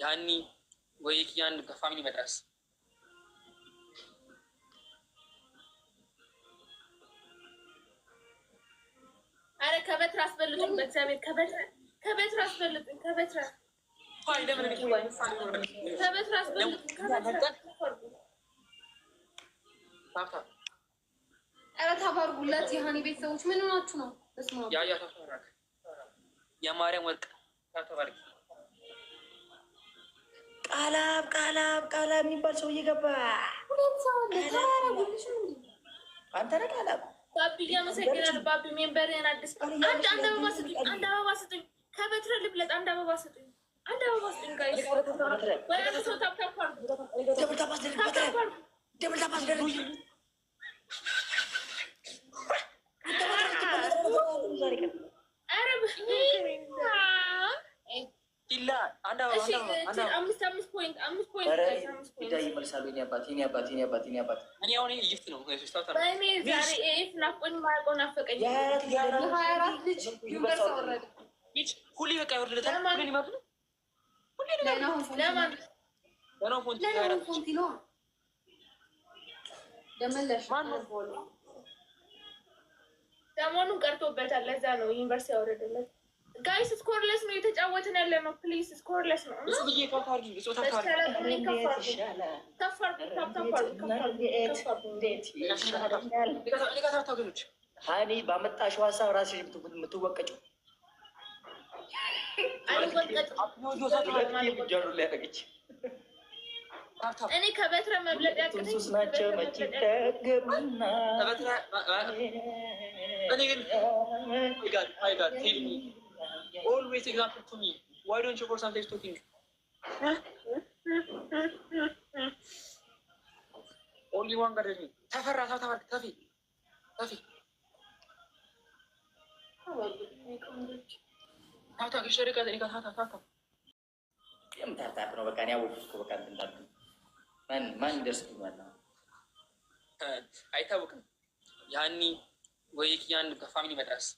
ያኒ ወይ ያን ከፋሚሊ መድረስ አረ ከበትር አስበልጡኝ፣ በእግዚአብሔር ከበትር አስበልጡኝ፣ ከበትር አስበልጡኝ። ኧረ ታባርጉላት የሀኒ ቤተሰቦች ምን ሆናችሁ ነው? የማርያም ወርቅ ተባረክ። ቃላብ የሚባል ሰው እየገባ አንተ ነህ ቃላብ። ባቢ እያመሰግናለሁ። ባቢ ሜምበርህን አዲስ አንድ አበባ ስጡኝ፣ አንድ አበባ ስጡኝ። ከበትረ ልብለጥ፣ አንድ አበባ ስጡኝ፣ አንድ አበባ ስጡኝ። ጋይስ ወደ ሰው ታፕታፓር ሰሞኑን ቀርቶበታል። ለዛ ነው ዩኒቨርሲቲ ያወረደለት። ጋይስ ስኮርለስ ነው የተጫወትን ያለ ነው። ፕሊዝ ስኮርለስ ነው። ሀኒ ባመጣሽው ሀሳብ ራስሽ የምትወቀጭው ሊያደረገች እኔ ከበትረ መብለጥ ያቅሱስ ናቸው መች ይጠገምና always example to me. Why don't you for sometimes talking? Only one got me. Tafara, Tafi. Tata, Kisharika, Tata. Tata, Provocania, man, there's too much. I thought Yani, Wakian, the family matters.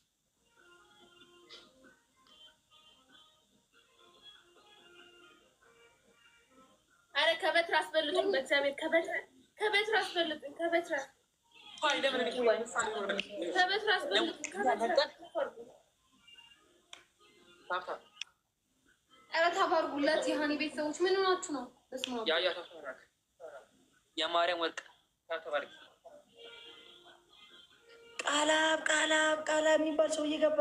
አረ ከበትር አስበልጡኝ፣ በእግዚአብሔር ከበትር አስበልጡኝ፣ ከበትር አስበልጡኝ። ኧረ ታባርጉላት የሀኒ ቤተሰቦች ምን ሆናችሁ ነው? የማርያም ወርቅ ተባረክ። ቃላብ የሚባል ሰው እየገባ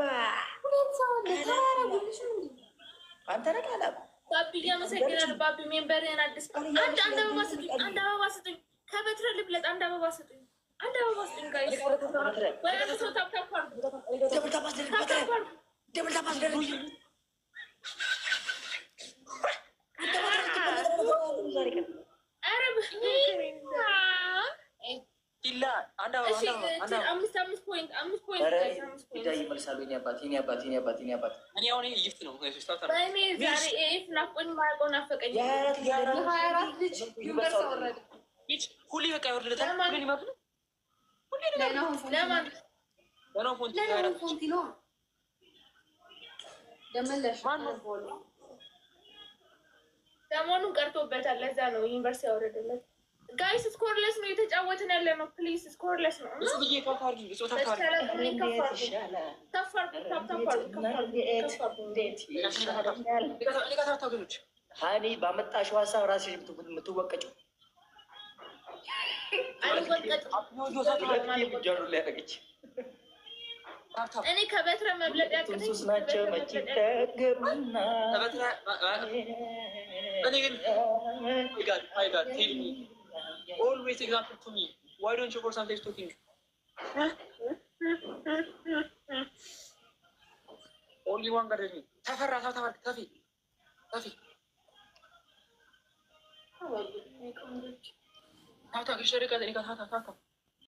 አንተ ነህ ቃላብ። ባቢ እያመሰግናለሁ። ባቢ ሜምበርህን አዲስ አንድ አበባ ስጡኝ፣ አንድ አበባ ስጡኝ። ከበትረ ልብለጥ፣ አንድ አበባ ስጡኝ፣ አንድ አበባ ስጡኝ። ጋይስ ወደ ሰው ታፕታፓር ይመልሳሉ። ሰሞኑን ቀርቶበታል። ለዛ ነው ዩኒቨርሲቲ ያወረደለት። ጋይስ ስኮርለስ ነው የተጫወትን ያለ ነው። ፕሊዝ ስኮርለስ ነው። ሀኒ ባመጣሽው ሀሳብ ራስሽ የምትወቀጭው ሊያደረገች እኔ ከበትረ መብለጥ ያቅሱስ ናቸው መች ይጠገምና always example to me. Why don't you for sometimes talking? Only one got me. Tafara, Tafi. Tata, Kisharika, Tata.